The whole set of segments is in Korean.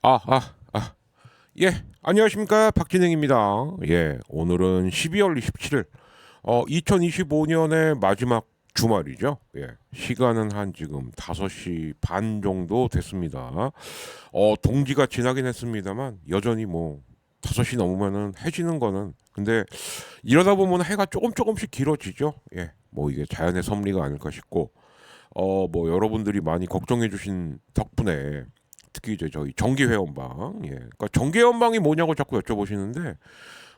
아, 아, 아. 예, 안녕하십니까. 박진행입니다. 예, 오늘은 12월 27일, 2025년의 마지막 주말이죠. 예, 시간은 한 지금 5시 반 정도 됐습니다. 동지가 지나긴 했습니다만, 여전히 뭐, 5시 넘으면은 해지는 거는, 근데 이러다 보면 해가 조금씩 길어지죠. 예, 뭐 이게 자연의 섭리가 아닐까 싶고, 뭐 여러분들이 많이 걱정해 주신 덕분에 특히 이제 저희 정기 회원방, 예, 그러니까 정기 회원방이 뭐냐고 자꾸 여쭤보시는데,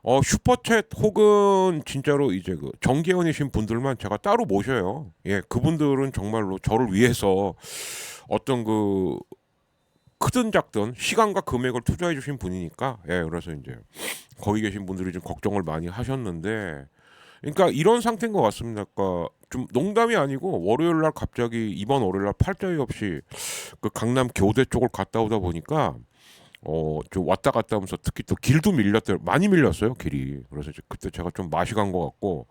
슈퍼챗 혹은 진짜로 이제 그 정기 회원이신 분들만 제가 따로 모셔요. 예, 그분들은 정말로 저를 위해서 어떤 그 크든 작든 시간과 금액을 투자해 주신 분이니까, 예, 그래서 이제 거기 계신 분들이 좀 걱정을 많이 하셨는데, 그러니까 이런 상태인 것 같습니다. 그러니까 좀 농담이 아니고 월요일 날 갑자기 이번 월요일 날 팔자이 없이 그 강남 교대 쪽을 갔다 오다 보니까 좀 왔다 갔다 하면서 특히 또 길도 밀렸대요. 많이 밀렸어요, 길이. 그래서 이제 그때 제가 좀 맛이 간 것 같고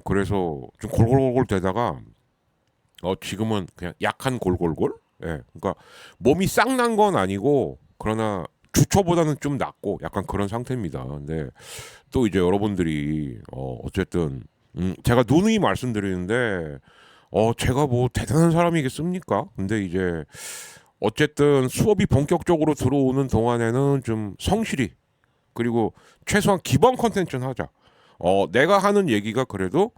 그래서 좀 골골골 대다가 지금은 그냥 약한 골골골? 예. 그러니까 몸이 싹 난 건 아니고 그러나 주초보다는 좀 낫고 약간 그런 상태입니다. 근데 또 이제 여러분들이 어쨌든 제가 누누이 말씀드리는데 제가 뭐 대단한 사람이겠습니까? 근데 이제 어쨌든 수업이 본격적으로 들어오는 동안에는 좀 성실히 그리고 최소한 기본 컨텐츠는 하자. 내가 하는 얘기가 그래도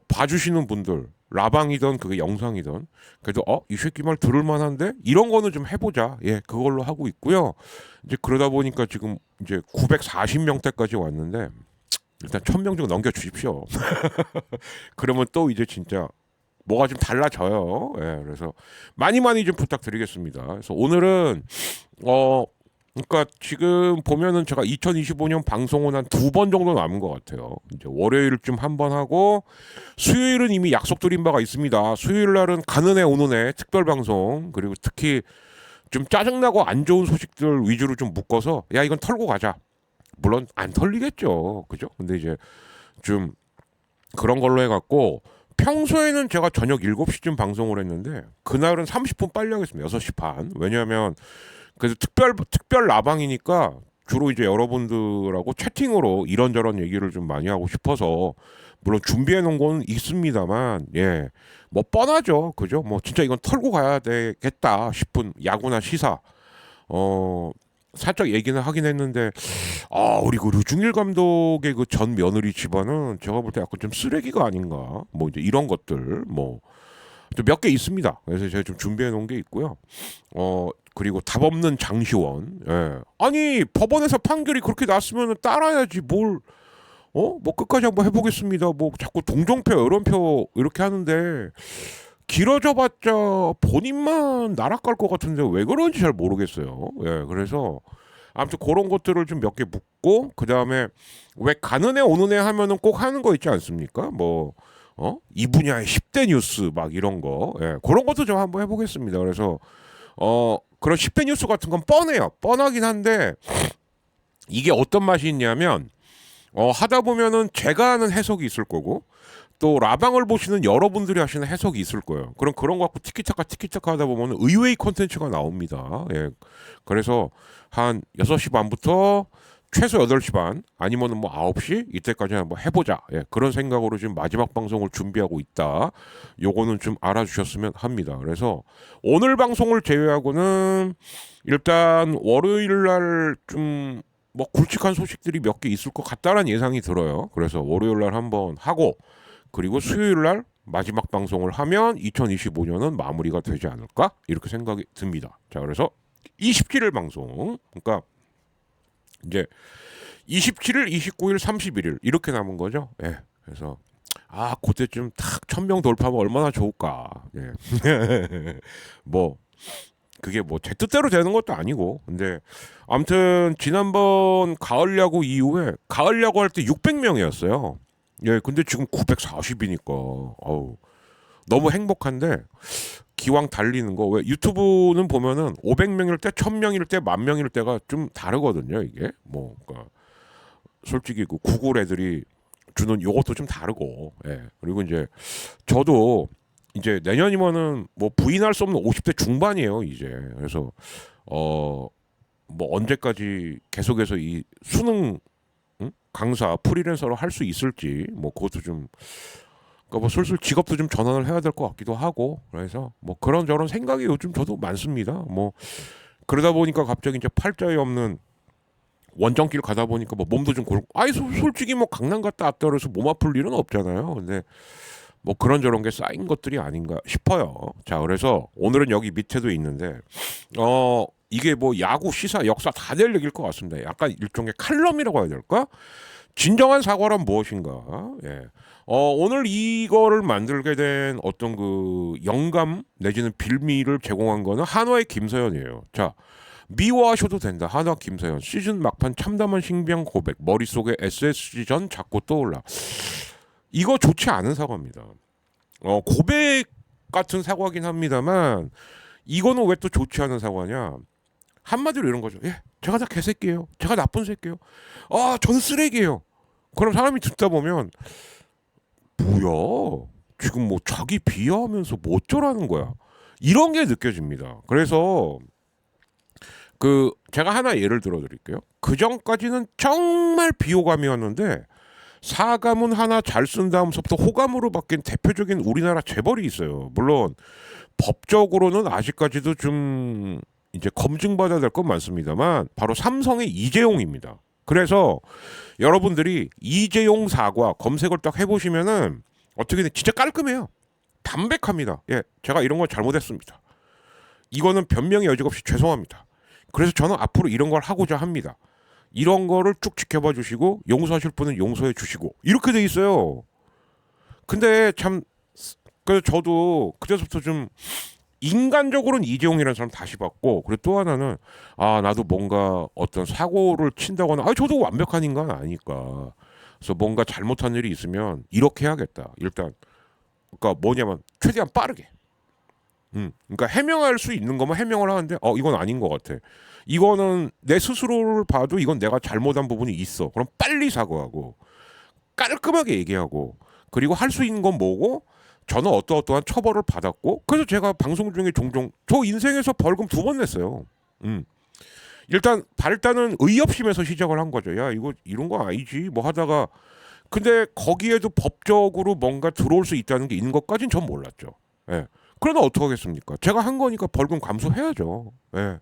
봐주시는 분들 라방이든 그게 영상이든 그래도 이 새끼 말 들을 만한데 이런 거는 좀 해보자. 예, 그걸로 하고 있고요. 이제 그러다 보니까 지금 이제 940명대까지 왔는데 일단 1000명 정도 넘겨 주십시오. 그러면 또 이제 진짜 뭐가 좀 달라져요. 예, 그래서 많이 좀 부탁드리겠습니다. 그래서 오늘은 어 그러니까 지금 보면은 제가 2025년 방송은 한 2번 정도 남은 것 같아요. 이제 월요일쯤 한 번 하고 수요일은 이미 약속드린 바가 있습니다. 수요일 날은 가는 해 오는 해 특별 방송 그리고 특히 좀 짜증나고 안 좋은 소식들 위주로 좀 묶어서 야 이건 털고 가자. 물론 안 털리겠죠, 그죠? 근데 이제 좀 그런 걸로 해갖고 평소에는 제가 저녁 7시쯤 방송을 했는데 그날은 30분 빨리 하겠습니다. 6시 반. 왜냐하면 그래서 특별 라방이니까 주로 이제 여러분들하고 채팅으로 이런저런 얘기를 좀 많이 하고 싶어서 물론 준비해 놓은 건 있습니다만 예. 뭐 뻔하죠. 그죠? 뭐 진짜 이건 털고 가야 되겠다 싶은 야구나 시사 어 살짝 얘기는 하긴 했는데 우리 그 류중일 감독의 그 전 며느리 집안은 제가 볼 때 약간 좀 쓰레기가 아닌가. 뭐 이제 이런 것들 뭐 몇 개 있습니다. 그래서 제가 좀 준비해 놓은 게 있고요. 그리고 답 없는 장시원. 예. 아니 법원에서 판결이 그렇게 났으면 따라야지 뭘. 뭐 끝까지 한번 해보겠습니다. 뭐 자꾸 동정표, 여론표 이렇게 하는데 길어져봤자 본인만 나락갈 것 같은데 왜 그런지 잘 모르겠어요. 예, 그래서 아무튼 그런 것들을 좀 몇 개 묻고 그 다음에 왜 가는 애 오는 애 하면은 꼭 하는 거 있지 않습니까? 뭐 이 분야의 10대 뉴스 막 이런 거 예, 그런 것도 좀 한번 해보겠습니다. 그래서 그런 10대 뉴스 같은 건 뻔해요. 뻔하긴 한데 이게 어떤 맛이 있냐면 하다 보면은 제가 하는 해석이 있을 거고 또 라방을 보시는 여러분들이 하시는 해석이 있을 거예요. 그럼 그런 거 갖고 티키타카 하다 보면 의외의 콘텐츠가 나옵니다. 예. 그래서 한 6시 반부터 최소 8시 반 아니면은 뭐 9시 이때까지 한번 해보자. 예. 그런 생각으로 지금 마지막 방송을 준비하고 있다. 요거는 좀 알아주셨으면 합니다. 그래서 오늘 방송을 제외하고는 일단 월요일 날 좀 뭐 굵직한 소식들이 몇 개 있을 것 같다라는 예상이 들어요. 그래서 월요일 날 한번 하고 그리고 수요일 날 마지막 방송을 하면 2025년은 마무리가 되지 않을까 이렇게 생각이 듭니다. 자 그래서 27일 방송 그러니까 이제 27일, 29일, 31일 이렇게 남은 거죠. 예. 그래서 그때쯤 탁 1000명 돌파하면 얼마나 좋을까. 예. 뭐 그게 뭐 제 뜻대로 되는 것도 아니고 근데 아무튼 지난번 가을 야구 이후에 가을 야구 할 때 600명이었어요. 예, 근데 지금 940이니까 어우 너무 행복한데 기왕 달리는 거 왜 유튜브는 보면은 500명일 때, 1000명일 때, 10,000명일 때가 좀 다르거든요. 이게 뭐 그러니까 솔직히 그 구글 애들이 주는 요것도 좀 다르고 예. 그리고 이제 저도 이제 내년이면은 뭐 부인할 수 없는 50대 중반이에요, 이제. 그래서 어 뭐 언제까지 계속해서 이 수능 강사 프리랜서로 할 수 있을지 뭐 그것도 좀 그러니까 뭐 슬슬 직업도 좀 전환을 해야 될 것 같기도 하고 그래서 뭐 그런저런 생각이 요즘 저도 많습니다. 뭐 그러다 보니까 갑자기 이제 팔자에 없는 원정길 가다 보니까 뭐 몸도 좀 골. 아이 솔직히 뭐 강남 갔다 왔다 그래서 몸 아플 일은 없잖아요. 근데 뭐 그런저런 게 쌓인 것들이 아닌가 싶어요. 자, 그래서 오늘은 여기 밑에도 있는데 이게 뭐 야구, 시사, 역사 다 될 얘기일 것 같습니다. 약간 일종의 칼럼이라고 해야 될까? 진정한 사과란 무엇인가? 예. 오늘 이거를 만들게 된 어떤 그 영감 내지는 빌미를 제공한 거는 한화의 김서연이에요. 자, 미워하셔도 된다. 한화 김서연 시즌 막판 참담한 신병 고백 머릿속에 SSG 전 자꾸 떠올라. 이거 좋지 않은 사과입니다. 고백 같은 사과긴 합니다만 이거는 왜 또 좋지 않은 사과냐? 한마디로 이런 거죠. 예, 제가 다 개새끼예요. 제가 나쁜 새끼예요. 저는 쓰레기예요. 그럼 사람이 듣다 보면 뭐야? 지금 뭐 자기 비하하면서 뭐 어쩌라는 거야? 이런 게 느껴집니다. 그래서 그 제가 하나 예를 들어 드릴게요. 그 전까지는 정말 비호감이었는데 사과문 하나 잘 쓴 다음서부터 호감으로 바뀐 대표적인 우리나라 재벌이 있어요. 물론 법적으로는 아직까지도 좀 이제 검증받아야 될 건 많습니다만 바로 삼성의 이재용입니다. 그래서 여러분들이 이재용 사과 검색을 딱 해보시면은 어떻게든 진짜 깔끔해요. 담백합니다. 예, 제가 이런 걸 잘못했습니다. 이거는 변명의 여지가 없이 죄송합니다. 그래서 저는 앞으로 이런 걸 하고자 합니다. 이런 거를 쭉 지켜봐 주시고 용서하실 분은 용서해 주시고 이렇게 돼 있어요. 근데 참 그래서 저도 그때부터 좀 인간적으로는 이재용이라는 사람 다시 봤고 그리고 또 하나는 나도 뭔가 어떤 사고를 친다거나 저도 완벽한 인간 아니까 그래서 뭔가 잘못한 일이 있으면 이렇게 해야겠다. 일단 그러니까 뭐냐면 최대한 빠르게 그러니까 해명할 수 있는 거면 해명을 하는데 이건 아닌 것 같아. 이거는 내 스스로를 봐도 이건 내가 잘못한 부분이 있어. 그럼 빨리 사과하고 깔끔하게 얘기하고 그리고 할 수 있는 건 뭐고 저는 어떠어떠한 처벌을 받았고 그래서 제가 방송 중에 종종 저 인생에서 벌금 2번 냈어요. 일단 발단은 의협심에서 시작을 한 거죠. 야 이거 이런 거 아니지 뭐 하다가 근데 거기에도 법적으로 뭔가 들어올 수 있다는 게 있는 것까지는 전 몰랐죠. 예. 그러나 어떻게 하겠습니까? 제가 한 거니까 벌금 감수해야죠. 예.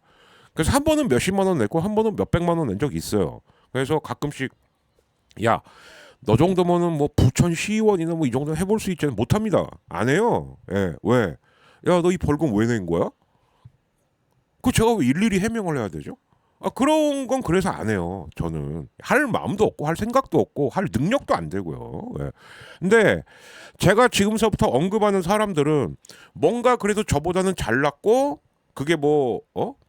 그래서 한 번은 몇십만 원 냈고 한 번은 몇백만 원 낸 적이 있어요. 그래서 가끔씩 야 너 정도면은 뭐 부천 시의원이나 뭐 이 정도 해볼 수 있잖아. 못합니다. 안 해요. 예. 왜? 야 너 이 벌금 왜 낸 거야? 그 제가 왜 일일이 해명을 해야 되죠? 그런 건 그래서 안 해요. 저는 할 마음도 없고 할 생각도 없고 할 능력도 안 되고요. 예. 근데 제가 지금서부터 언급하는 사람들은 뭔가 그래도 저보다는 잘났고 그게 뭐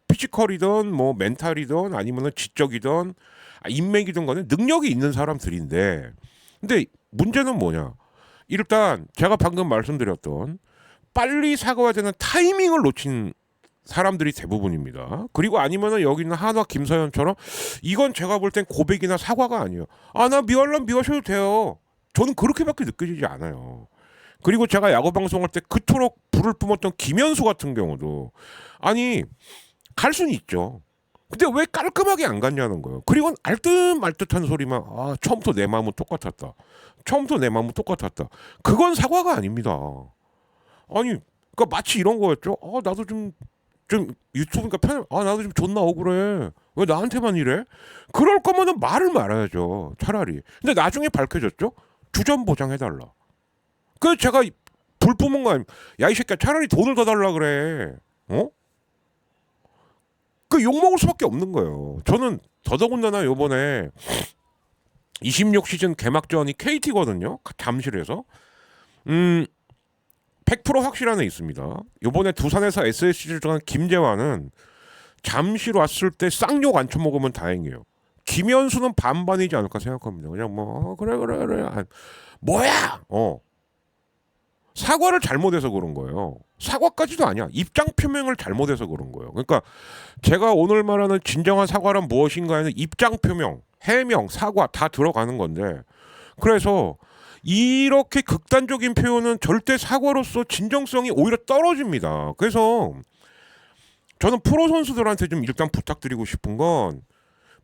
피지컬이든 뭐 멘탈이든 아니면은 지적이든 인맥이든 간에 능력이 있는 사람들인데 근데 문제는 뭐냐? 일단 제가 방금 말씀드렸던 빨리 사과해야 되는 타이밍을 놓친 사람들이 대부분입니다. 그리고 아니면은 여기 있는 한화 김서연처럼 이건 제가 볼 땐 고백이나 사과가 아니에요. 나 미워하려면 미워하셔도 돼요. 저는 그렇게밖에 느껴지지 않아요. 그리고 제가 야구 방송할 때 그토록 불을 뿜었던 김현수 같은 경우도 아니 갈 수는 있죠. 근데 왜 깔끔하게 안 갔냐는 거예요. 그리고 알듯말듯한 소리만 처음부터 내 마음은 똑같았다. 처음부터 내 마음은 똑같았다. 그건 사과가 아닙니다. 아니 그러니까 마치 이런 거였죠. 나도 좀 유튜브니까 편해. 나도 좀 존나 억울해. 왜 나한테만 이래? 그럴 거면은 말을 말아야죠. 차라리. 근데 나중에 밝혀졌죠. 주전 보장해달라. 그 제가 불 뿜은 거 아니야. 야 이 새끼야 차라리 돈을 더 달라 그래. 그 욕먹을 수밖에 없는 거예요. 저는 더더군다나 요번에 26 시즌 개막전이 KT거든요. 잠실에서. 100% 확실한 애 있습니다. 요번에 두산에서 SSG를 정한 김재환은 잠실 왔을 때 쌍욕 안 쳐먹으면 다행이에요. 김현수는 반반이지 않을까 생각합니다. 그냥 뭐 그래 뭐야 사과를 잘못해서 그런 거예요. 사과까지도 아니야. 입장 표명을 잘못해서 그런 거예요. 그러니까 제가 오늘 말하는 진정한 사과란 무엇인가에는 입장 표명, 해명, 사과 다 들어가는 건데 그래서 이렇게 극단적인 표현은 절대 사과로서 진정성이 오히려 떨어집니다. 그래서 저는 프로 선수들한테 좀 일단 부탁드리고 싶은 건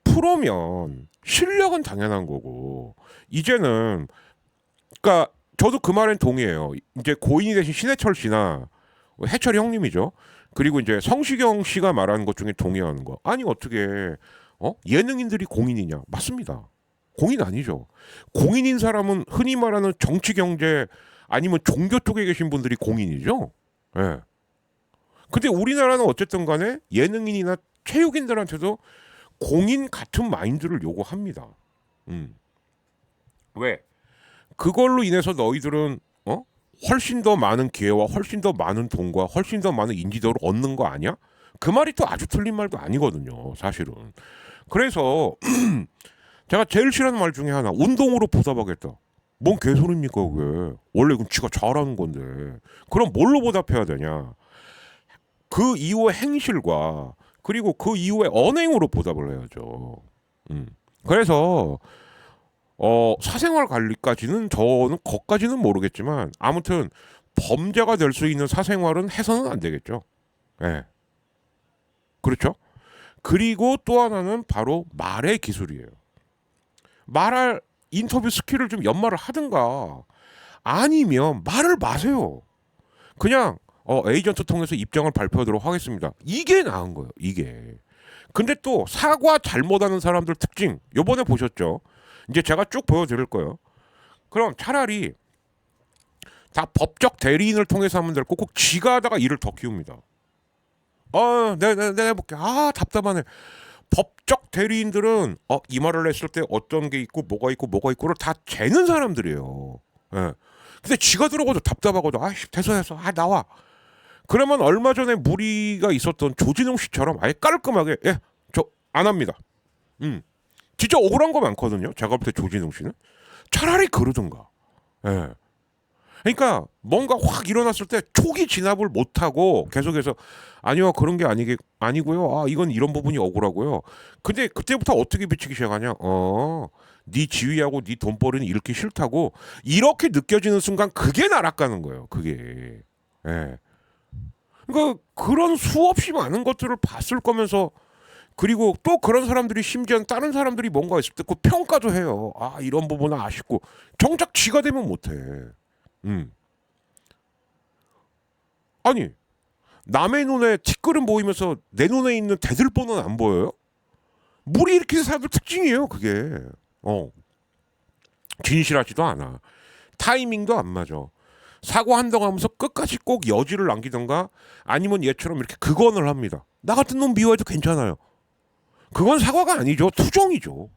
프로면 실력은 당연한 거고 이제는 그러니까 저도 그 말엔 동의해요. 이제 고인이 되신 신해철 씨나 해철이 형님이죠. 그리고 이제 성시경 씨가 말하는 것 중에 동의하는 거. 아니 어떻게 예능인들이 공인이냐? 맞습니다. 공인 아니죠. 공인인 사람은 흔히 말하는 정치 경제 아니면 종교 쪽에 계신 분들이 공인이죠. 예. 근데 우리나라는 어쨌든 간에 예능인이나 체육인들한테도 공인 같은 마인드를 요구합니다. 음. 왜? 그걸로 인해서 너희들은 훨씬 더 많은 기회와 훨씬 더 많은 돈과 훨씬 더 많은 인지도를 얻는 거 아니야? 그 말이 또 아주 틀린 말도 아니거든요, 사실은. 그래서 제가 제일 싫어하는 말 중에 하나, 운동으로 보답하겠다. 뭔 개소리입니까, 그게? 원래 그건 지가 잘하는 건데. 그럼 뭘로 보답해야 되냐? 그 이후의 행실과 그리고 그 이후의 언행으로 보답을 해야죠. 음. 그래서 사생활 관리까지는 저는 거까지는 모르겠지만 아무튼 범죄가 될 수 있는 사생활은 해서는 안 되겠죠. 예. 그렇죠? 그리고 또 하나는 바로 말의 기술이에요. 말할 인터뷰 스킬을 좀 연마를 하든가 아니면 말을 마세요. 그냥 에이전트 통해서 입장을 발표하도록 하겠습니다. 이게 나은 거예요. 이게. 근데 또 사과 잘못하는 사람들 특징 요번에 보셨죠? 이제 제가 쭉 보여드릴 거예요. 그럼 차라리 다 법적 대리인을 통해서 하면 될 거 꼭 지가 하다가 일을 더 키웁니다. 내가 해볼게. 답답하네. 법적 대리인들은 이 말을 했을 때 어떤 게 있고 뭐가 있고를 다 재는 사람들이에요. 예. 근데 지가 들어가도 답답하고도 됐어 나와. 그러면 얼마 전에 무리가 있었던 조진웅 씨처럼 아예 깔끔하게 저 안 합니다. 진짜 억울한 거 많거든요. 제가 볼 때 조진웅 씨는 차라리 그러든가. 예. 그러니까 뭔가 확 일어났을 때 초기 진압을 못 하고 계속해서 아니요 그런 게 아니고요. 이건 이런 부분이 억울하고요. 근데 그때부터 어떻게 비치기 시작하냐? 네 지위하고 네 돈벌이는 잃기 싫다고 이렇게 느껴지는 순간 그게 날아가는 거예요. 그게. 예. 그러니까 그런 수없이 많은 것들을 봤을 거면서 그리고 또 그런 사람들이 심지어 다른 사람들이 뭔가 있을 때 그 평가도 해요. 이런 부분은 아쉽고 정작 지가 되면 못해. 음. 아니 남의 눈에 티끌은 보이면서 내 눈에 있는 대들보는 안 보여요? 물이 일으키는 사람들 특징이에요. 그게. 진실하지도 않아. 타이밍도 안 맞아. 사과한다고 하면서 끝까지 꼭 여지를 남기던가 아니면 얘처럼 이렇게 극언을 합니다. 나 같은 놈 미워해도 괜찮아요. 그건 사과가 아니죠. 투정이죠.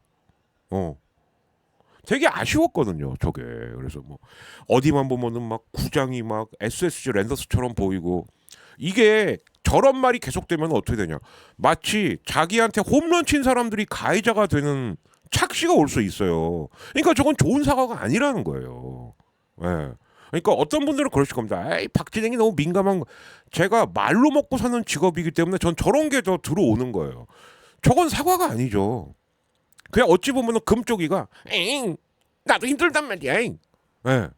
되게 아쉬웠거든요. 저게. 그래서 뭐 어디만 보면은 막 구장이 막 SSG 랜더스처럼 보이고 이게 저런 말이 계속되면 어떻게 되냐? 마치 자기한테 홈런 친 사람들이 가해자가 되는 착시가 올 수 있어요. 그러니까 저건 좋은 사과가 아니라는 거예요. 예. 그러니까 어떤 분들은 그러실 겁니다. 에이, 박진행이 너무 민감한 거. 제가 말로 먹고 사는 직업이기 때문에 전 저런 게 더 들어오는 거예요. 저건 사과가 아니죠. 그냥 어찌 보면은 금쪽이가 엥 나도 힘들단 말이야. 엥. 예.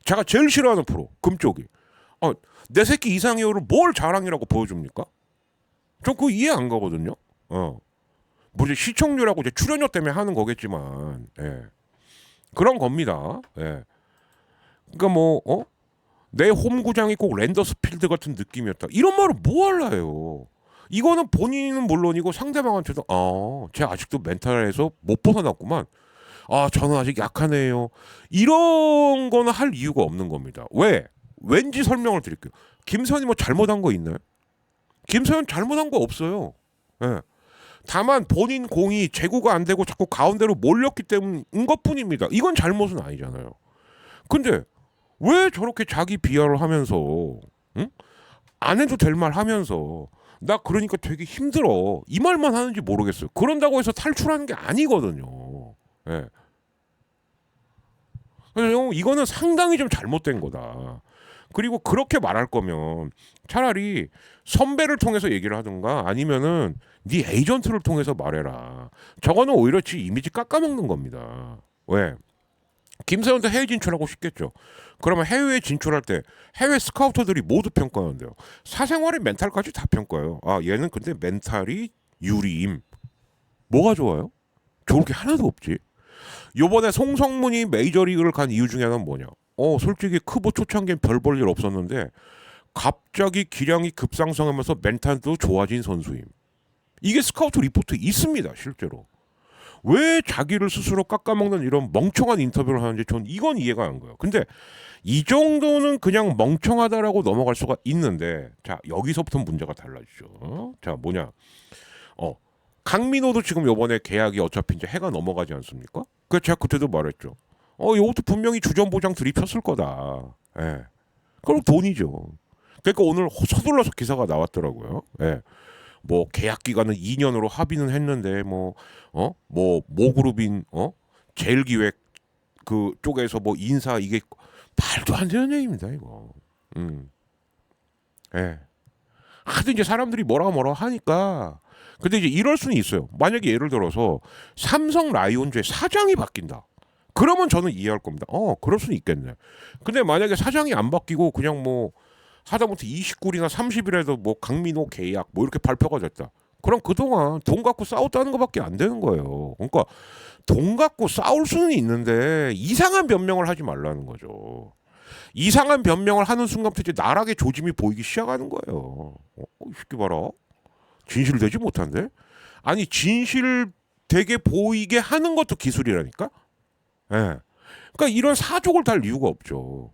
제가 제일 싫어하는 프로 금쪽이. 내 새끼 이상해요를 뭘 자랑이라고 보여줍니까? 전 그거 이해 안 가거든요. 뭐 이제 시청률하고 이제 출연료 때문에 하는 거겠지만, 예. 그런 겁니다. 예. 그러니까 내 홈구장이 꼭 랜더스필드 같은 느낌이었다. 이런 말을 뭐 할래요? 이거는 본인은 물론이고 상대방한테도 쟤 아직도 멘탈에서 못 벗어났구만. 저는 아직 약하네요. 이런 거는 할 이유가 없는 겁니다. 왜? 왠지 설명을 드릴게요. 김선이 뭐 잘못한 거 있나요? 김선은 잘못한 거 없어요. 예. 다만 본인 공이 제구가 안 되고 자꾸 가운데로 몰렸기 때문인 것뿐입니다. 이건 잘못은 아니잖아요. 근데 왜 저렇게 자기 비하를 하면서 응? 안 해도 될 말 하면서 나 그러니까 되게 힘들어 이 말만 하는지 모르겠어요. 그런다고 해서 탈출하는 게 아니거든요. 예. 그래서 이거는 상당히 좀 잘못된 거다. 그리고 그렇게 말할 거면 차라리 선배를 통해서 얘기를 하든가 아니면은 네 에이전트를 통해서 말해라. 저거는 오히려 지 이미지 깎아먹는 겁니다. 왜? 김세현도 해외 진출하고 싶겠죠. 그러면 해외에 진출할 때 해외 스카우터들이 모두 평가하는데요. 사생활의 멘탈까지 다 평가해요. 아 얘는 근데 멘탈이 유리임. 뭐가 좋아요? 좋을 게 하나도 없지. 요번에 송성문이 메이저리그를 간 이유 중에 하나는 뭐냐? 솔직히 크보 초창기엔 별 볼 일 없었는데 갑자기 기량이 급상승하면서 멘탈도 좋아진 선수임. 이게 스카우트 리포트에 있습니다, 실제로. 왜 자기를 스스로 깎아먹는 이런 멍청한 인터뷰를 하는지 전 이건 이해가 안 가요. 근데 이 정도는 그냥 멍청하다라고 넘어갈 수가 있는데 자 여기서부터 문제가 달라지죠. 자 뭐냐? 강민호도 지금 요번에 계약이 어차피 이제 해가 넘어가지 않습니까? 그래서 제가 그때도 말했죠. 이것도 분명히 주전 보장 들이폈을 거다. 예. 그럼 돈이죠. 그러니까 오늘 서둘러서 기사가 나왔더라고요. 예. 뭐 계약 기간은 2년으로 합의는 했는데 뭐 모그룹인 제일기획 그 쪽에서 뭐 인사 이게 말도 안 되는 얘기입니다 이거. 예. 하도 이제 사람들이 뭐라 하니까. 근데 이제 이럴 수는 있어요. 만약에 예를 들어서 삼성 라이온즈의 사장이 바뀐다. 그러면 저는 이해할 겁니다. 그럴 수는 있겠네. 근데 만약에 사장이 안 바뀌고 그냥 뭐 하다못해 29일이나 30일에도 뭐 강민호 계약 뭐 이렇게 발표가 됐다. 그럼 그동안 돈 갖고 싸웠다는 것밖에 안 되는 거예요. 그러니까 돈 갖고 싸울 수는 있는데 이상한 변명을 하지 말라는 거죠. 이상한 변명을 하는 순간부터 이제 나락의 조짐이 보이기 시작하는 거예요. 이 새끼 봐라. 진실되지 못한데? 아니 진실되게 보이게 하는 것도 기술이라니까? 예. 그러니까 이런 사족을 달 이유가 없죠.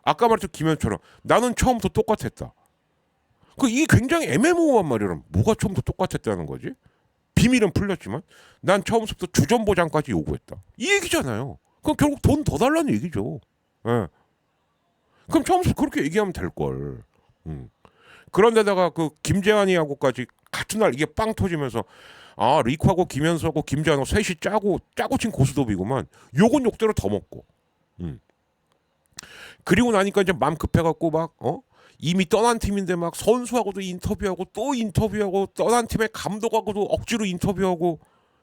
아까 말했던 김현처럼 나는 처음부터 똑같았다. 이게 굉장히 애매모호한 말이라 뭐가 처음부터 똑같았다는 거지? 비밀은 풀렸지만 난 처음부터 주전 보장까지 요구했다. 이 얘기잖아요. 그럼 결국 돈 더 달라는 얘기죠. 예. 그럼 처음부터 그렇게 얘기하면 될 걸. 그런데다가 그 김재환이하고까지 같은 날 이게 빵 터지면서 리쿠하고 김현수하고 김재환하고 셋이 짜고 친 고스톱이구만. 욕은 욕대로 더 먹고. 그리고 나니까 이제 마음 급해갖고 막 이미 떠난 팀인데 막 선수하고도 인터뷰하고 또 인터뷰하고 떠난 팀의 감독하고도 억지로 인터뷰하고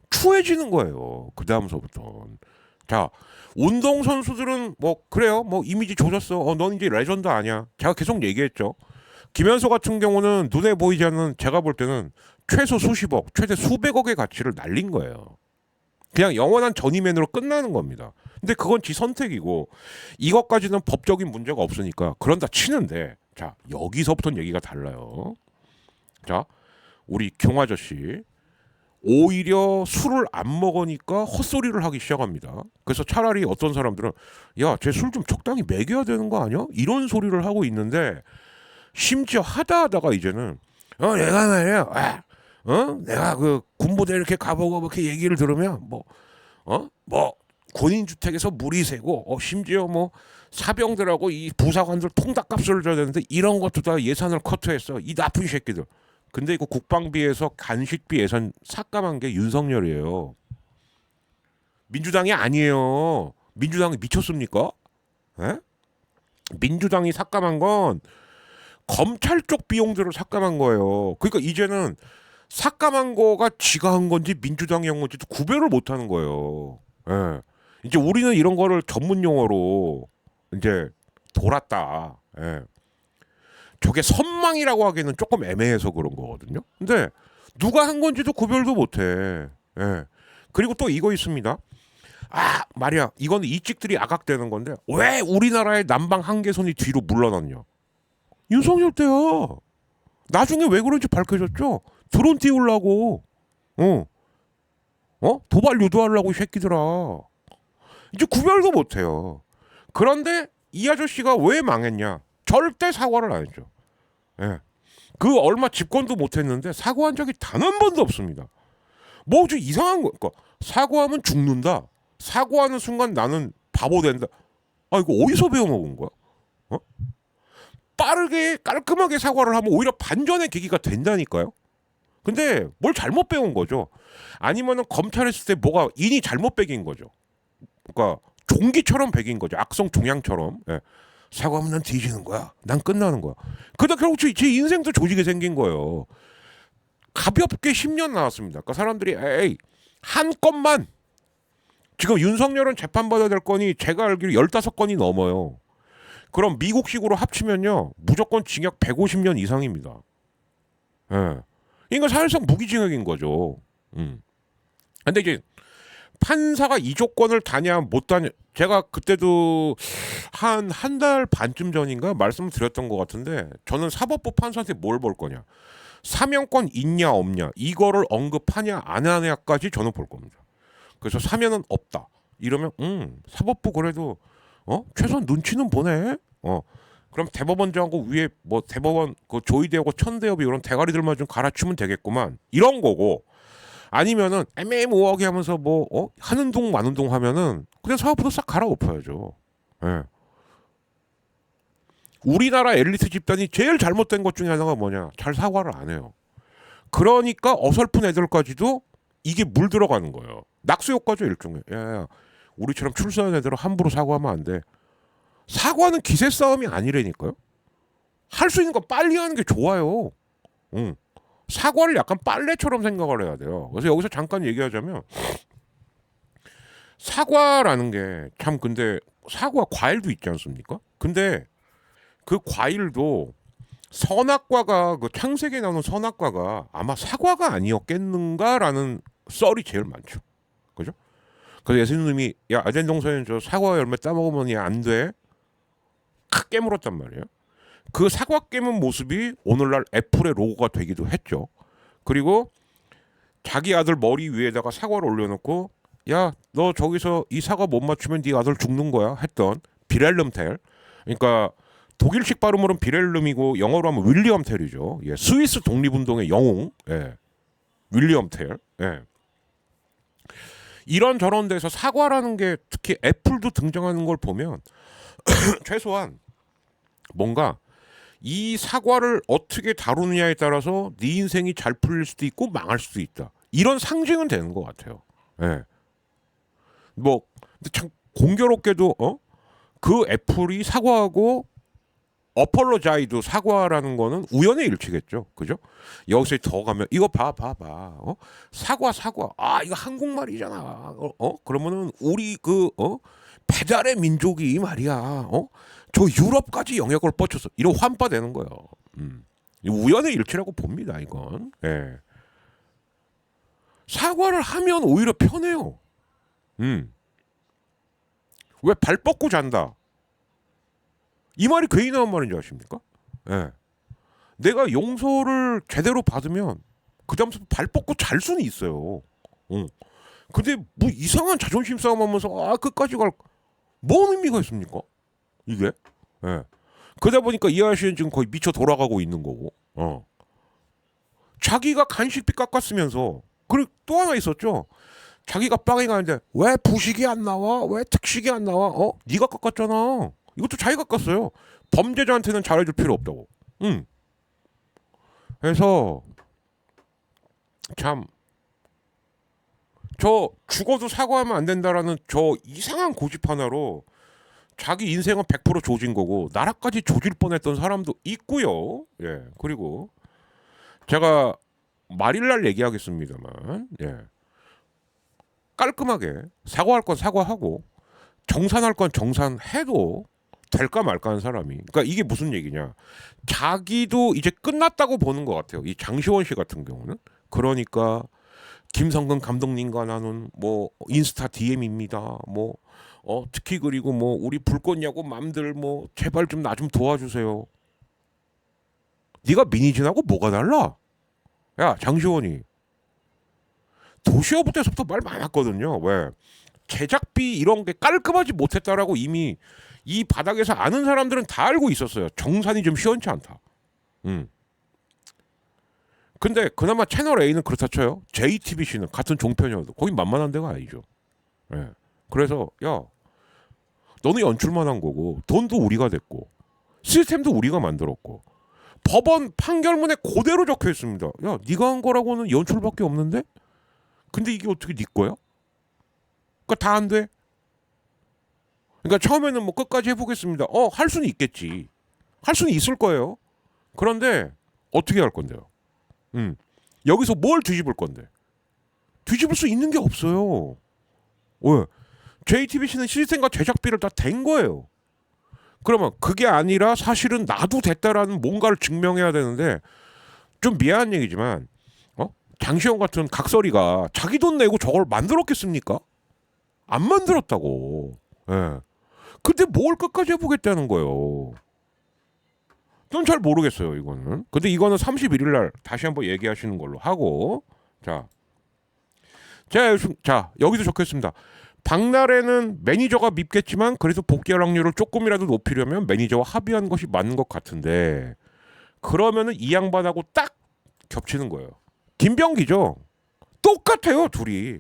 추해지는 거예요. 그 다음서부터. 자 운동 선수들은 뭐 그래요. 뭐 이미지 조졌어. 넌 이제 레전드 아니야. 제가 계속 얘기했죠. 김현수 같은 경우는 눈에 보이지 않는 제가 볼 때는 최소 수십억, 최대 수백억의 가치를 날린 거예요. 그냥 영원한 전임맨으로 끝나는 겁니다. 근데 그건 지 선택이고 이것까지는 법적인 문제가 없으니까 그런다 치는데 자 여기서부터는 얘기가 달라요. 자 우리 경 아저씨 오히려 술을 안 먹으니까 헛소리를 하기 시작합니다. 그래서 차라리 어떤 사람들은 야, 쟤 술 좀 적당히 먹여야 되는 거 아니야? 이런 소리를 하고 있는데 심지어 하다가 이제는 내가 말이야 내가 그 군부대 이렇게 가보고 이렇게 얘기를 들으면 뭐 군인주택에서 물이 새고 심지어 뭐 사병들하고 이 부사관들 통닭값을 줘야 되는데 이런 것도 다 예산을 커트했어 이 나쁜 새끼들. 근데 이거 국방비에서 간식비 예산 삭감한 게 윤석열이에요. 민주당이 아니에요. 민주당이 미쳤습니까? 에? 민주당이 삭감한 건 검찰 쪽 비용들을 삭감한 거예요. 그러니까 이제는 삭감한 거가 지가 한 건지 민주당이 한 건지도 구별을 못 하는 거예요. 예. 이제 우리는 이런 거를 전문 용어로 이제 돌았다. 예. 저게 선망이라고 하기에는 조금 애매해서 그런 거거든요. 근데 누가 한 건지도 구별도 못 해. 예. 그리고 또 이거 있습니다. 말이야. 이건 이찍들이 아각되는 건데 왜 우리나라의 남방 한계선이 뒤로 물러났냐. 윤석열 때야. 나중에 왜 그런지 밝혀졌죠. 드론 띄우려고. 도발 유도하려고 이 새끼들아. 이제 구별도 못해요. 그런데 이 아저씨가 왜 망했냐. 절대 사과를 안 했죠. 예. 그 얼마 집권도 못했는데 사과한 적이 단 한 번도 없습니다. 뭐 좀 이상한 거. 그러니까 사과하면 죽는다. 사과하는 순간 나는 바보 된다. 이거 어디서 배워먹은 거야? 빠르게 깔끔하게 사과를 하면 오히려 반전의 계기가 된다니까요. 근데 뭘 잘못 배운 거죠. 아니면은 검찰 했을 때 뭐가 인이 잘못 배긴 거죠. 그러니까 종기처럼 배긴 거죠. 악성 종양처럼. 예. 사과하면 난 뒤지는 거야. 난 끝나는 거야. 그러다 결국 제 인생도 조지게 생긴 거예요. 가볍게 10년 나왔습니다. 그러니까 사람들이 한 건만 지금 윤석열은 재판받아야 될 건이 제가 알기로 15건이 넘어요. 그럼 미국식으로 합치면요. 무조건 징역 150년 이상입니다. 예. 이거 사실상 무기징역인 거죠. 근데 이제 판사가 이 조건을 다냐 못 다냐 제가 그때도 한 달 반쯤 전인가 말씀을 드렸던 것 같은데 저는 사법부 판사한테 뭘 볼 거냐 사면권 있냐 없냐 이거를 언급하냐 안 하냐까지 저는 볼 겁니다. 그래서 사면은 없다 이러면 사법부 그래도 최소한 눈치는 보네. 그럼 대법원장하고 위에 뭐 대법원 그 조의대하고 천대협이 이런 대가리들만 좀 갈아치면 되겠구만 이런 거고 아니면은 애매모호하게 하면서 뭐 하는 동 마는 동 하면은 그냥 사법부도 싹 갈아엎어야죠. 예. 우리나라 엘리트 집단이 제일 잘못된 것 중에 하나가 뭐냐 잘 사과를 안 해요. 그러니까 어설픈 애들까지도 이게 물 들어가는 거예요. 낙수 효과죠 일종의. 야, 우리처럼 출세한 애들은 함부로 사과하면 안 돼. 사과는 기세 싸움이 아니라니까요. 할 수 있는 거 빨리 하는 게 좋아요. 응. 사과를 약간 빨래처럼 생각을 해야 돼요. 그래서 여기서 잠깐 얘기하자면 사과라는 게 참 근데 사과 과일도 있지 않습니까? 근데 그 과일도 선악과가 그 창세기에 나오는 선악과가 아마 사과가 아니었겠는가라는 썰이 제일 많죠. 그죠? 그래서 예수님이 야 아덴 동서는 저 사과 열매 따먹으면 안 돼. 칵 깨물었단 말이에요. 그 사과 깨문 모습이 오늘날 애플의 로고가 되기도 했죠. 그리고 자기 아들 머리 위에다가 사과를 올려놓고 야 너 저기서 이 사과 못 맞추면 네 아들 죽는 거야 했던 비렐름 텔. 그러니까 독일식 발음으로는 비렐름이고 영어로 하면 윌리엄 텔이죠. 예, 스위스 독립운동의 영웅. 예, 윌리엄 텔. 예. 이런 저런 데서 사과라는 게 특히 애플도 등장하는 걸 보면 최소한 뭔가 이 사과를 어떻게 다루느냐에 따라서 네 인생이 잘 풀릴 수도 있고 망할 수도 있다. 이런 상징은 되는 것 같아요. 예. 뭐 근데 참 공교롭게도 그 애플이 사과하고 어폴로자이도 사과라는 거는 우연의 일치겠죠. 그죠? 여기서 더 가면 이거 봐. 사과. 아, 이거 한국말이잖아. 그러면은 우리 그 배달의 민족이 말이야. 저 유럽까지 영역을 뻗쳐서 이런 환빠 되는 거예요. 우연의 일치라고 봅니다. 이건. 예. 사과를 하면 오히려 편해요. 왜 발 뻗고 잔다? 이 말이 괜히 나온 말인지 아십니까? 예. 내가 용서를 제대로 받으면 그 다음부터 발 뻗고 잘 수는 있어요. 근데 뭐 이상한 자존심 싸움하면서 끝까지 갈 뭔 의미가 있습니까? 이게? 예. 그러다 보니까 이 아저씨는 지금 거의 미쳐 돌아가고 있는 거고. 자기가 간식비 깎았으면서 그리고 또 하나 있었죠. 자기가 빵에 가는데 왜 부식이 안 나와? 왜 특식이 안 나와? 네가 깎았잖아. 이것도 자기가 깎았어요. 범죄자한테는 잘해줄 필요 없다고. 그래서 참 저 죽어도 사과하면 안 된다라는 저 이상한 고집 하나로 자기 인생은 100% 조진 거고 나라까지 조질 뻔했던 사람도 있고요. 예. 그리고 제가 말일날 얘기하겠습니다만 예. 깔끔하게 사과할 건 사과하고 정산할 건 정산해도 될까 말까 하는 사람이. 그러니까 이게 무슨 얘기냐. 자기도 이제 끝났다고 보는 것 같아요. 이 장시원 씨 같은 경우는. 그러니까 김성근 감독님과 나눈 뭐 인스타 DM입니다. 뭐 특히 그리고 뭐 우리 불꽃 야구 맘들 뭐 제발 좀 나 좀 도와주세요. 네가 미니진하고 뭐가 달라? 야 장시원이 도시어부 때서부터 말 많았거든요. 왜 제작비 이런 게 깔끔하지 못했다라고 이미 이 바닥에서 아는 사람들은 다 알고 있었어요. 정산이 좀 시원치 않다. 근데 그나마 채널 A는 그렇다 쳐요. JTBC는 같은 종편이어도 거긴 만만한 데가 아니죠. 예. 그래서 야 너는 연출만 한 거고 돈도 우리가 냈고 시스템도 우리가 만들었고 법원 판결문에 그대로 적혀 있습니다. 야 네가 한 거라고는 연출밖에 없는데? 근데 이게 어떻게 네 거야? 그러니까 다 안 돼. 그러니까 처음에는 뭐 끝까지 해보겠습니다. 할 수는 있겠지. 할 수는 있을 거예요. 그런데 어떻게 할 건데요? 여기서 뭘 뒤집을 건데? 뒤집을 수 있는 게 없어요. 왜? JTBC는 시스템과 제작비를 다 댄 거예요. 그러면 그게 아니라 사실은 나도 됐다라는 뭔가를 증명해야 되는데 좀 미안한 얘기지만 장시영 같은 각설이가 자기 돈 내고 저걸 만들었겠습니까? 안 만들었다고. 예. 근데 뭘 끝까지 해보겠다는 거예요. 전 잘 모르겠어요 이거는. 근데 이거는 31일 날 다시 한번 얘기하시는 걸로 하고 자 여기도 적혀있습니다. 박나래는 매니저가 밉겠지만 그래도 복귀할 확률을 조금이라도 높이려면 매니저와 합의한 것이 맞는 것 같은데 그러면은 이 양반하고 딱 겹치는 거예요. 김병기죠. 똑같아요 둘이.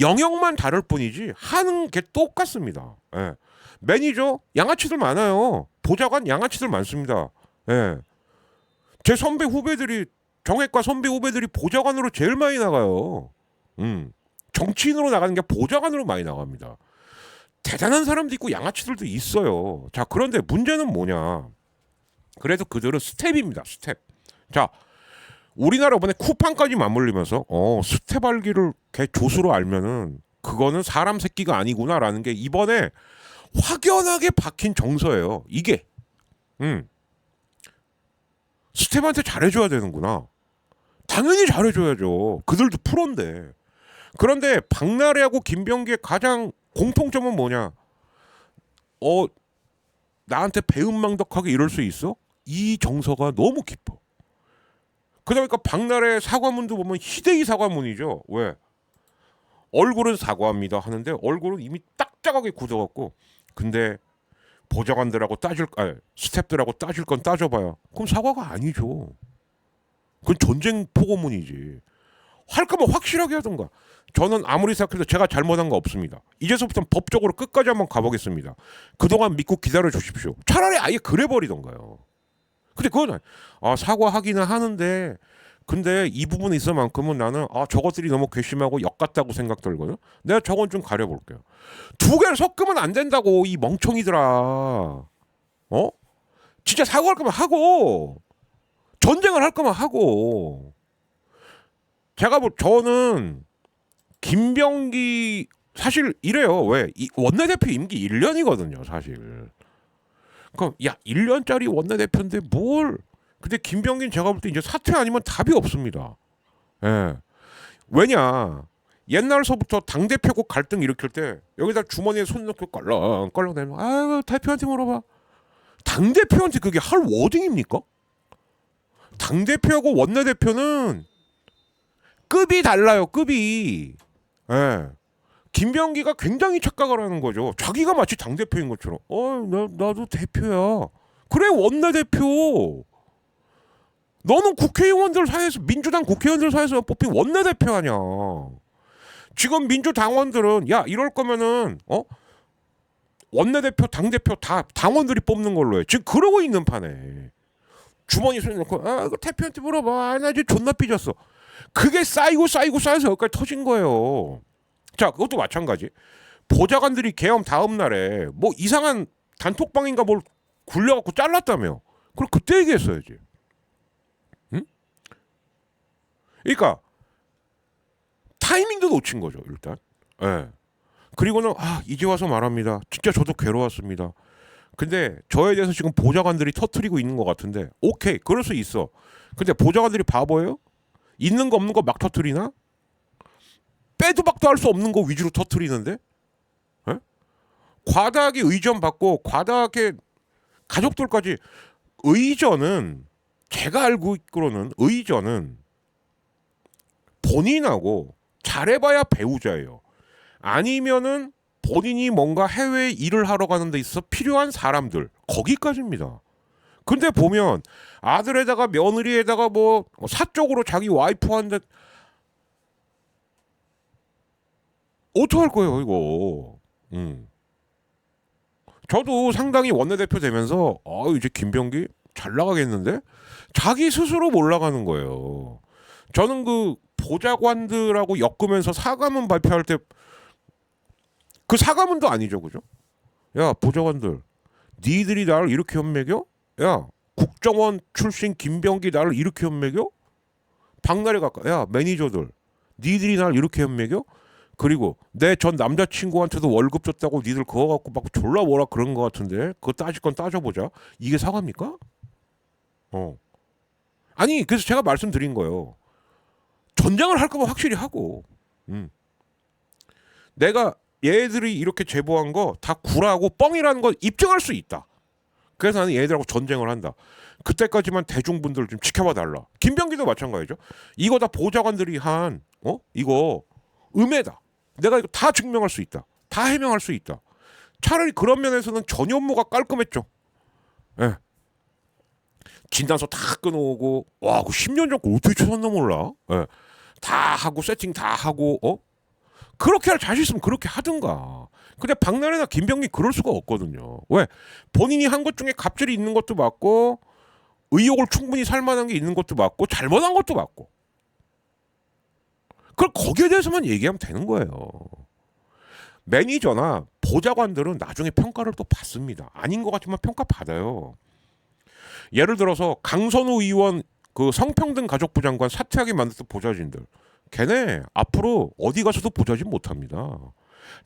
영역만 다를 뿐이지 하는 게 똑같습니다. 예. 매니저 양아치들 많아요. 보좌관 양아치들 많습니다. 예. 제 선배 후배들이 정액과 선배 후배들이 보좌관으로 제일 많이 나가요. 정치인으로 나가는 게 보좌관으로 많이 나갑니다. 대단한 사람도 있고 양아치들도 있어요. 자, 그런데 문제는 뭐냐? 그래도 그들은 스텝입니다. 스텝. 자, 우리나라 이번에 쿠팡까지 맞물리면서 스텝 알기를 개 조수로 알면은 그거는 사람 새끼가 아니구나라는 게 이번에 확연하게 박힌 정서예요. 이게 스텝한테 잘해줘야 되는구나. 당연히 잘해줘야죠. 그들도 프로인데. 그런데 박나래하고 김병기의 가장 공통점은 뭐냐? 나한테 배은망덕하게 이럴 수 있어? 이 정서가 너무 깊어. 그러니까 박나래 사과문도 보면 희대의 사과문이죠. 왜? 얼굴은 사과합니다 하는데 얼굴은 이미 딱딱하게 굳어갖고 근데 보좌관들하고 스태프들하고 따질 건 따져봐요. 그럼 사과가 아니죠. 그건 전쟁 포고문이지. 할 거면 확실하게 하던가. 저는 아무리 생각해도 제가 잘못한 거 없습니다. 이제서부터는 법적으로 끝까지 한번 가보겠습니다. 그동안 믿고 기다려 주십시오. 차라리 아예 그래버리던가요. 근데 그건 사과하기는 하는데 근데 이 부분에 있어만큼은 나는 저것들이 너무 괘씸하고 역같다고 생각 들거든. 내가 저건 좀 가려볼게요. 두 개를 섞으면 안 된다고 이 멍청이들아. 진짜 사과할 거면 하고 전쟁을 할 거면 하고. 저는 김병기 사실 이래요. 왜? 이 원내대표 임기 1년이거든요 사실. 그럼 1년짜리 원내대표인데 뭘? 근데 김병기는 제가 볼 때 이제 사퇴 아니면 답이 없습니다. 예. 왜냐? 옛날서부터 당대표국 갈등 일으킬 때 여기다 주머니에 손 넣고 껄렁껄렁대면 아유 대표한테 물어봐. 당대표한테 그게 할 워딩입니까? 당대표하고 원내대표는 급이 달라요. 급이. 예. 김병기가 굉장히 착각을 하는 거죠. 자기가 마치 당대표인 것처럼. 나도 대표야. 그래 원내대표. 너는 국회의원들 사이에서 민주당 국회의원들 사이에서 뽑힌 원내대표 아니야. 지금 민주당원들은 이럴 거면은 원내대표 당대표 다 당원들이 뽑는 걸로 해. 지금 그러고 있는 판에. 주머니 손에 넣고 그 대표한테 물어봐. 나 이제 존나 삐졌어. 그게 쌓여서 여기까지 터진 거예요. 자, 그것도 마찬가지. 보좌관들이 계엄 다음 날에 뭐 이상한 단톡방인가 뭘 굴려갖고 잘랐다며. 그럼 그때 얘기했어야지. 응? 그러니까 타이밍도 놓친 거죠 일단. 예. 그리고는 이제 와서 말합니다. 진짜 저도 괴로웠습니다. 근데 저에 대해서 지금 보좌관들이 터트리고 있는 것 같은데 오케이 그럴 수 있어. 근데 보좌관들이 바보예요? 있는 거 없는 거 막 터트리나? 빼도 박도 할 수 없는 거 위주로 터트리는데? 에? 과다하게 의전 받고 과다하게 가족들까지 의전은 제가 알고 있기로는 의전은 본인하고 잘해봐야 배우자예요. 아니면은 본인이 뭔가 해외 일을 하러 가는 데 있어 필요한 사람들 거기까지입니다. 근데 보면 아들에다가 며느리에다가 뭐 사적으로 자기 와이프한테 어떡할 거예요 이거. 저도 상당히 원내대표 되면서 이제 김병기 잘 나가겠는데 자기 스스로 몰라가는 거예요. 저는 그 보좌관들하고 엮으면서 사과문 발표할 때 그 사과문도 아니죠 그죠? 야 보좌관들 니들이 나를 이렇게 연맥여? 야 국정원 출신 김병기 나를 이렇게 연맥여? 박나래 갈까? 야 매니저들 니들이 나를 이렇게 연맥여? 그리고 내 전 남자친구한테도 월급 줬다고 니들 그거 갖고 막 졸라 뭐라 그런 거 같은데 그거 따질 건 따져보자. 이게 사과입니까? 어. 아니 그래서 제가 말씀드린 거예요. 전쟁을 할 거면 확실히 하고. 음. 내가 얘들이 이렇게 제보한 거 다 구라고 뻥이라는 걸 입증할 수 있다. 그래서 나는 얘들하고 전쟁을 한다. 그때까지만 대중분들 좀 지켜봐 달라. 김병기도 마찬가지죠. 이거 다 보좌관들이 한 이거 음해다. 내가 이거 다 증명할 수 있다. 다 해명할 수 있다. 차라리 그런 면에서는 전혀 업무가 깔끔했죠. 예. 진단서 다 끊어오고 와, 그 10년 전 거 어떻게 찾았나 몰라. 예. 다 하고 세팅 다 하고 그렇게 할 자신 있으면 그렇게 하든가. 근데 박나래나 김병기 그럴 수가 없거든요. 왜? 본인이 한 것 중에 갑질이 있는 것도 맞고 의혹을 충분히 살 만한 게 있는 것도 맞고 잘못한 것도 맞고. 그럼 거기에 대해서만 얘기하면 되는 거예요. 매니저나 보좌관들은 나중에 평가를 또 받습니다. 아닌 것 같지만 평가 받아요. 예를 들어서 강선우 의원 그 성평등 가족부 장관 사퇴하게 만들었던 보좌진들, 걔네 앞으로 어디 가서도 보좌진 못합니다.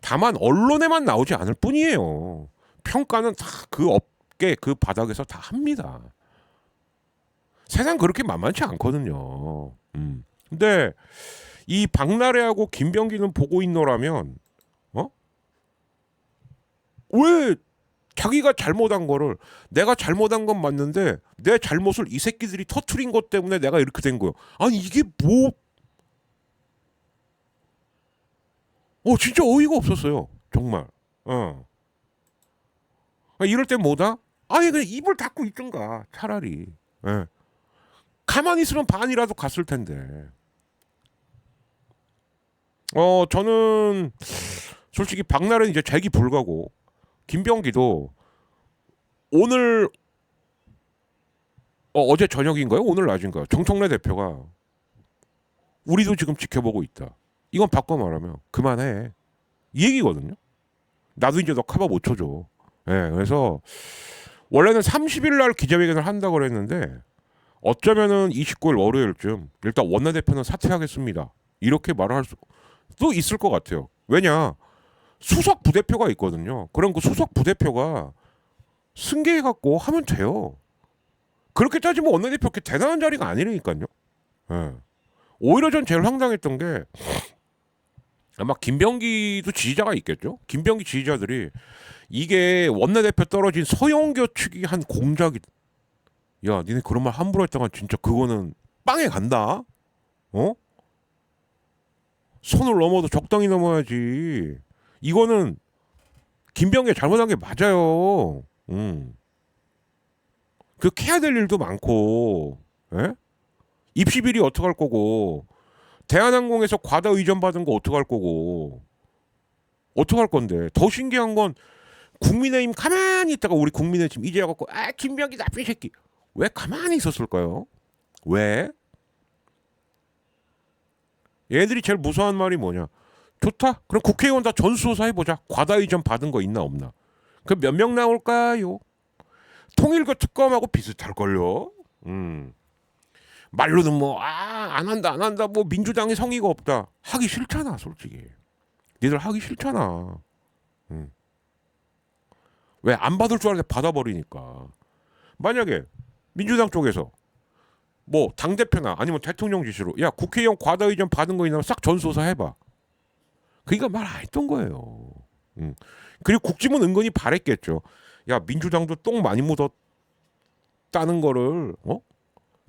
다만 언론에만 나오지 않을 뿐이에요. 평가는 다 그 업계 그 바닥에서 다 합니다. 세상 그렇게 만만치 않거든요. 근데 이 박나래하고 김병기는 보고 있노라면 왜 자기가 잘못한 거를 내가 잘못한 건 맞는데 내 잘못을 이 새끼들이 터트린 것 때문에 내가 이렇게 된 거예요. 아니 이게 뭐 진짜 어이가 없었어요. 정말. 이럴 땐 뭐다? 아니 그냥 입을 닫고 있던가 차라리. 예. 가만히 있으면 반이라도 갔을 텐데. 저는 솔직히 박나래는 이제 재기 불가고 김병기도 오늘 어제 저녁인가요? 오늘 낮인가요? 정청래 대표가 우리도 지금 지켜보고 있다. 이건 바꿔 말하면 그만해. 이 얘기거든요. 나도 이제 너 커버 못 쳐줘. 예, 그래서 원래는 30일 날 기자회견을 한다고 그랬는데 어쩌면은 29일 월요일쯤 일단 원내대표는 사퇴하겠습니다. 이렇게 말을 할 수도 있을 것 같아요. 왜냐? 수석 부대표가 있거든요. 그럼 그 수석 부대표가 승계해갖고 하면 돼요. 그렇게 따지면 원내대표 그렇게 대단한 자리가 아니라니까요. 예. 오히려 전 제일 황당했던 게 아마 김병기도 지지자가 있겠죠. 김병기 지지자들이 이게 원내대표 떨어진 서영교 측이 한 공작이, 야 니네 그런 말 함부로 했다가 진짜 그거는 빵에 간다. 선을 넘어도 적당히 넘어야지. 이거는 김병기 잘못한 게 맞아요. 그 해야 될 일도 많고, 예? 입시 비리 어떡할 거고, 대한항공에서 과다 의전 받은 거 어떡할 거고, 어떡할 건데. 더 신기한 건 국민의힘 가만히 있다가 우리 국민의힘 이제 와갖고 김병기 나쁜 새끼. 왜 가만히 있었을까요? 왜? 얘들이 제일 무서워한 말이 뭐냐? 좋다. 그럼 국회의원 다 전수조사 해보자. 과다 의전 받은 거 있나 없나. 그 몇 명 나올까요? 통일교 특검하고 비슷할걸요. 말로는 뭐 안 한다 뭐 민주당이 성의가 없다. 하기 싫잖아 솔직히. 니들 하기 싫잖아. 왜 안 받을 줄 알았는데 받아버리니까. 만약에 민주당 쪽에서 뭐 당대표나 아니면 대통령 지시로 야 국회의원 과다 의전 받은 거 있나 싹 전수조사 해봐. 그러니까 말 안 했던 거예요. 그리고 국짐은 은근히 바랬겠죠. 야 민주당도 똥 많이 묻었다는 거를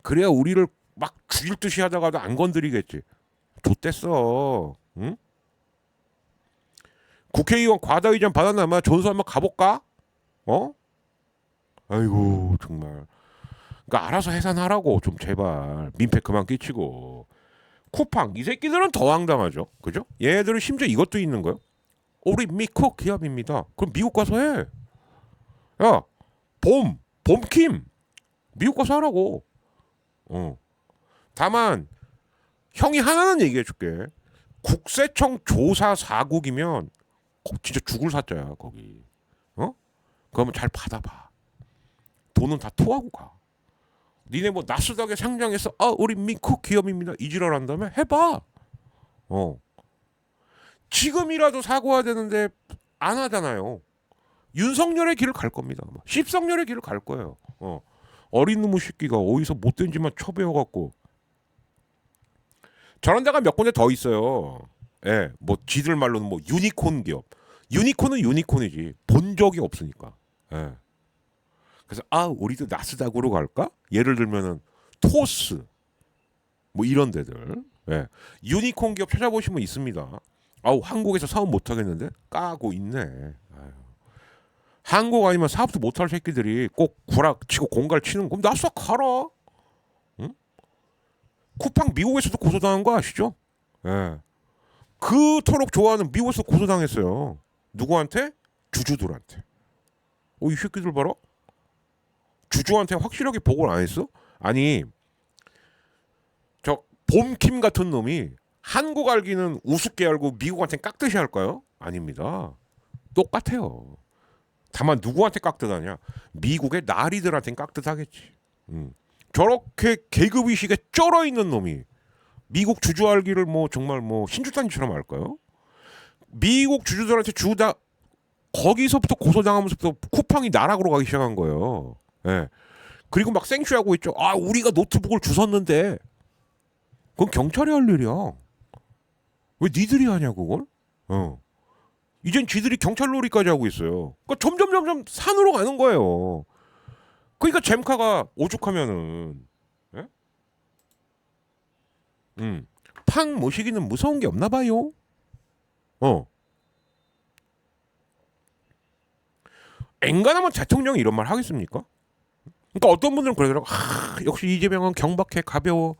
그래야 우리를 막 죽일 듯이 하다가도 안 건드리겠지. 좆됐어. 응? 국회의원 과다 의전 받았나마 전수 한번 가볼까? 아이고 정말. 그러니까 알아서 해산하라고 좀 제발. 민폐 그만 끼치고. 쿠팡 이 새끼들은 더 황당하죠. 그죠? 얘들은 심지어 이것도 있는 거요. 우리 미국 기업입니다. 그럼 미국 가서 해. 야 봄킴 미국 가서 하라고. 다만 형이 하나는 얘기해 줄게. 국세청 조사 4국이면 진짜 죽을 사자야 거기. 그러면 잘 받아봐. 돈은 다 토하고 가. 니네 뭐 나스닥에 상장해서 우리 미국 기업입니다 이지랄 한다며 해봐. 지금이라도 사과해야 되는데 안 하잖아요. 윤석열의 길을 갈 겁니다. 십석열의 길을 갈 거예요. 어린 놈의 새끼가 어디서 못된 짓만 쳐배워갖고 저런 데가 몇 군데 더 있어요. 예, 뭐 지들 말로는 뭐 유니콘 기업. 유니콘은 유니콘이지 본 적이 없으니까. 예. 그래서 우리도 나스닥으로 갈까? 예를 들면은 토스 뭐 이런 데들. 예. 유니콘 기업 찾아보시면 있습니다. 한국에서 사업 못 하겠는데 까고 있네. 아유. 한국 아니면 사업도 못 할 새끼들이 꼭 구락 치고 공갈 치는 그럼 나스닥 가라. 응? 쿠팡 미국에서도 고소당한 거 아시죠? 예. 그토록 좋아하는 미국에서 고소당했어요. 누구한테? 주주들한테. 이 새끼들 봐라. 주주한테 확실하게 보고를 안 했어? 아니 저 봄킴 같은 놈이 한국 알기는 우습게 알고 미국한테 깍듯이 할까요? 아닙니다. 똑같아요. 다만 누구한테 깍듯하냐? 미국의 나리들한테는 깍듯하겠지. 저렇게 계급의식에 쩔어 있는 놈이 미국 주주 알기를 뭐 정말 뭐 신주단지처럼 할까요? 미국 주주들한테 주다 거기서부터 고소당하면서부터 쿠팡이 나락으로 가기 시작한 거예요. 예. 그리고 막 생쇼하고 있죠. 우리가 노트북을 주웠는데 그건 경찰이 할 일이야. 왜 니들이 하냐 그걸? 이젠 지들이 경찰 놀이까지 하고 있어요. 그러니까 점점 산으로 가는 거예요. 그러니까 잼카가 오죽하면은 예? 팡 모시기는 무서운 게 없나 봐요. 앵간하면 대통령이 이런 말 하겠습니까? 그러니까 어떤 분들은 그러더라고. 역시 이재명은 경박해 가벼워.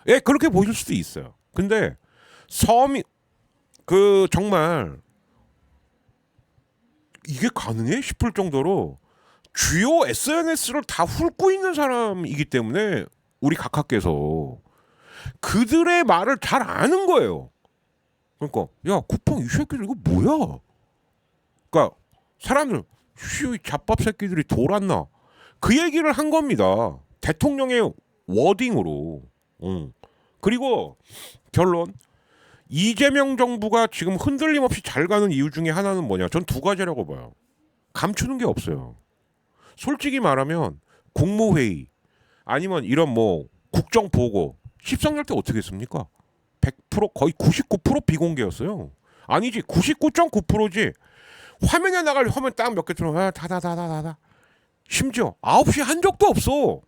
예, 그렇게 보일 수도 있어요. 근데 섬이 정말 이게 가능해 싶을 정도로 주요 SNS를 다 훑고 있는 사람이기 때문에 우리 각하께서 그들의 말을 잘 아는 거예요. 그러니까 야 쿠팡 이 새끼들 이거 뭐야? 그러니까 사람들 잡밥 새끼들이 돌았나? 그 얘기를 한 겁니다. 대통령의 워딩으로. 그리고 결론 이재명 정부가 지금 흔들림 없이 잘 가는 이유 중에 하나는 뭐냐? 전 두 가지라고 봐요. 감추는 게 없어요. 솔직히 말하면 국무회의 아니면 이런 뭐 국정보고 십상열 때 어떻게 했습니까? 100% 거의 99% 비공개였어요. 아니지 99.9%지. 화면에 나갈 화면 딱 몇 개 들어 다다다다다. 심지어 9시에 한 적도 없어.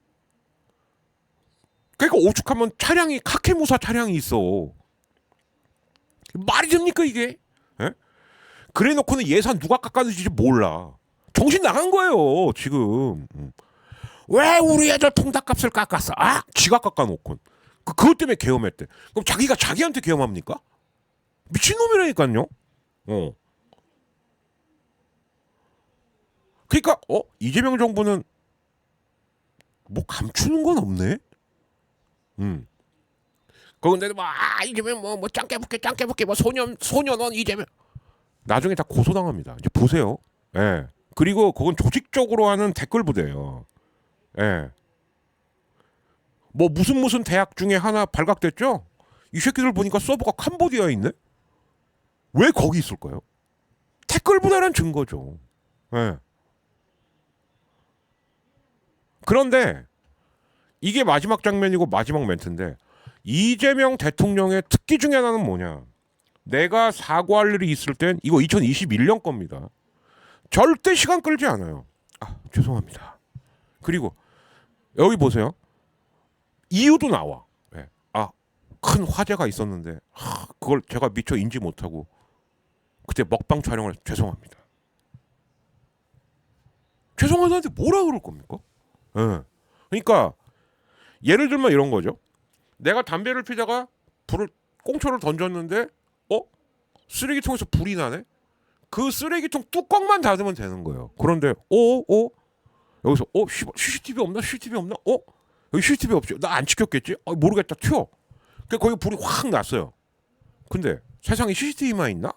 그러니까 오죽하면 차량이 카케무사 차량이 있어. 말이 됩니까 이게? 에? 그래 놓고는 예산 누가 깎아주지 몰라. 정신 나간 거예요 지금. 왜 우리 애들 통닭값을 깎았어? 지가 깎아놓고. 그것 때문에 계엄했대. 그럼 자기가 자기한테 계엄합니까? 미친놈이라니까요. 그러니까 이재명 정부는 뭐 감추는 건 없네. 그런데도 이재명 뭐 짱깨붙게 뭐 소년원 이재명 나중에 다 고소당합니다. 이제 보세요. 예. 그리고 그건 조직적으로 하는 댓글 부대예요. 예. 뭐 무슨 대학 중에 하나 발각됐죠? 이 새끼들 보니까 서버가 캄보디아에 있네. 왜 거기 있을까요? 댓글 부대란 증거죠. 예. 그런데 이게 마지막 장면이고 마지막 멘트인데 이재명 대통령의 특기 중에 하나는 뭐냐? 내가 사과할 일이 있을 땐 이거 2021년 겁니다. 절대 시간 끌지 않아요. 죄송합니다. 그리고 여기 보세요. 이유도 나와. 네. 큰 화재가 있었는데 그걸 제가 미처 인지 못하고 그때 먹방 촬영을 죄송합니다. 죄송하다는데 뭐라 그럴 겁니까? 네. 그러니까 예를 들면 이런 거죠. 내가 담배를 피다가 꽁초를 던졌는데 쓰레기통에서 불이 나네. 그 쓰레기통 뚜껑만 닫으면 되는 거예요. 그런데 여기서 CCTV 없나? 여기 CCTV 없지. 나 안 지켰겠지? 모르겠다. 튀어. 거기 불이 확 났어요. 근데 세상에 CCTV만 있나?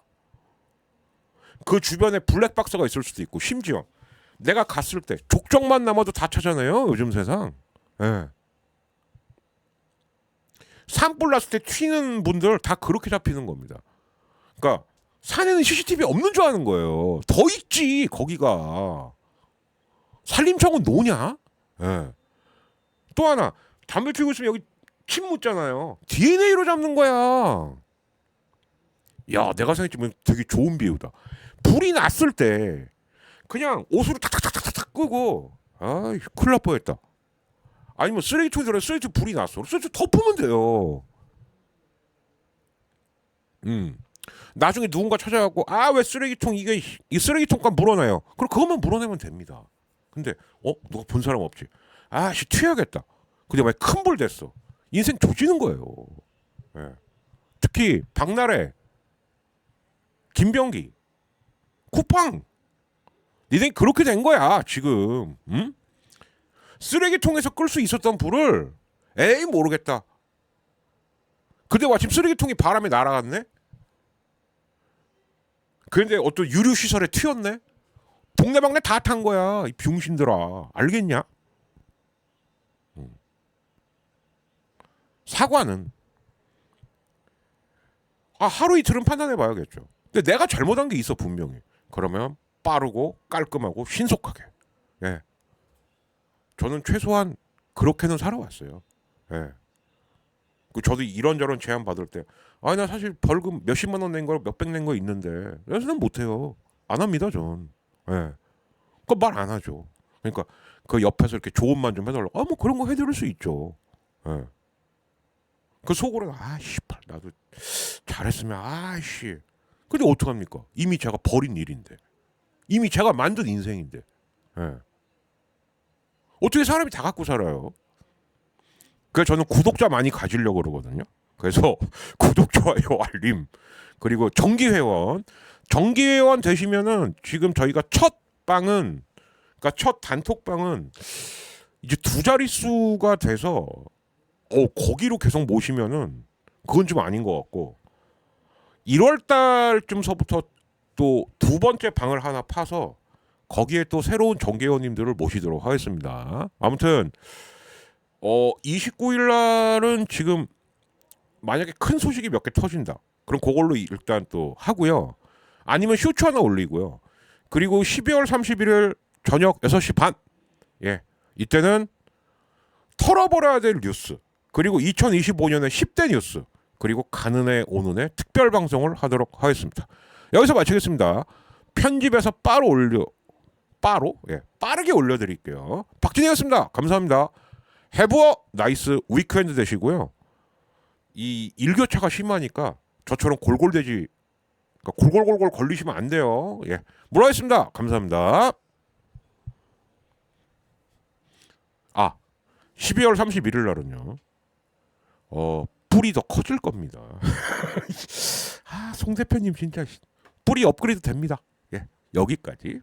그 주변에 블랙박스가 있을 수도 있고 심지어 내가 갔을 때 족적만 남아도 다 찾아내요. 요즘 세상. 예. 산불 났을 때 튀는 분들 다 그렇게 잡히는 겁니다. 그러니까 산에는 CCTV 없는 줄 아는 거예요. 더 있지 거기가. 산림청은 노냐? 예. 또 하나 담배 피우고 있으면 여기 침 묻잖아요. DNA로 잡는 거야. 야, 내가 생각했지만 되게 좋은 비유다. 불이 났을 때 그냥 옷으로 탁탁탁탁탁 끄고 아이 큰일 날 뻔했다. 아니면 쓰레기통에 들어 쓰레기통 불이 났어. 쓰레기통 덮으면 돼요. 나중에 누군가 찾아가고 아 왜 쓰레기통 이게 이 쓰레기통값 물어내요. 그럼 그것만 물어내면 됩니다. 근데 누가 본 사람 없지. 아씨 튀어야겠다. 근데 만약 큰 불 됐어. 인생 조지는 거예요. 예. 특히 박나래, 김병기, 쿠팡 니네 그렇게 된 거야 지금. 응? 쓰레기통에서 끌 수 있었던 불을 에이 모르겠다. 근데 마침 쓰레기통이 바람에 날아갔네. 그런데 어떤 유류 시설에 튀었네. 동네방네 다 탄 거야 이 병신들아. 알겠냐? 사과는 하루 이틀은 판단해 봐야겠죠. 근데 내가 잘못한 게 있어 분명히. 그러면 빠르고 깔끔하고 신속하게. 예. 저는 최소한 그렇게는 살아왔어요. 예. 저도 이런저런 제안 받을 때, 나 사실 벌금 몇십만 원 낸 거, 몇백 낸 거 있는데, 그래서는 못해요. 안 합니다, 전. 예. 그 말 안 하죠. 그러니까 그 옆에서 이렇게 조언만 좀 해달라고. 뭐 그런 거 해드릴 수 있죠. 예. 그 속으로는 씨발 나도 잘했으면 씨. 근데 어떡합니까? 이미 제가 버린 일인데, 이미 제가 만든 인생인데, 예. 어떻게 사람이 다 갖고 살아요? 그래서 저는 구독자 많이 가지려고 그러거든요. 그래서 구독, 좋아요, 알림 그리고 정기회원 되시면은 지금 저희가 첫 방은 그러니까 첫 단톡방은 이제 두 자릿수가 돼서 거기로 계속 모시면은 그건 좀 아닌 것 같고 1월 달쯤서부터 또 두 번째 방을 하나 파서 거기에 또 새로운 정기회원님들을 모시도록 하겠습니다. 아무튼 29일 날은 지금 만약에 큰 소식이 몇 개 터진다. 그럼 그걸로 일단 또 하고요. 아니면 쇼츠 하나 올리고요. 그리고 12월 31일 저녁 6시 반. 예. 이때는 털어버려야 될 뉴스. 그리고 2025년의 10대 뉴스. 그리고 가는애 오는애 특별 방송을 하도록 하겠습니다. 여기서 마치겠습니다. 편집해서 빠르게 올려드릴게요. 박진희였습니다. 감사합니다. 해부어 나이스 위크엔드 되시고요. 이 일교차가 심하니까 저처럼 골골대지 그러니까 골골골골 걸리시면 안 돼요. 예, 물어있습니다. 감사합니다. 12월 31일 날은요. 뿔이 더 커질 겁니다. 송 대표님 진짜 뿔이 업그레이드 됩니다. 예, 여기까지.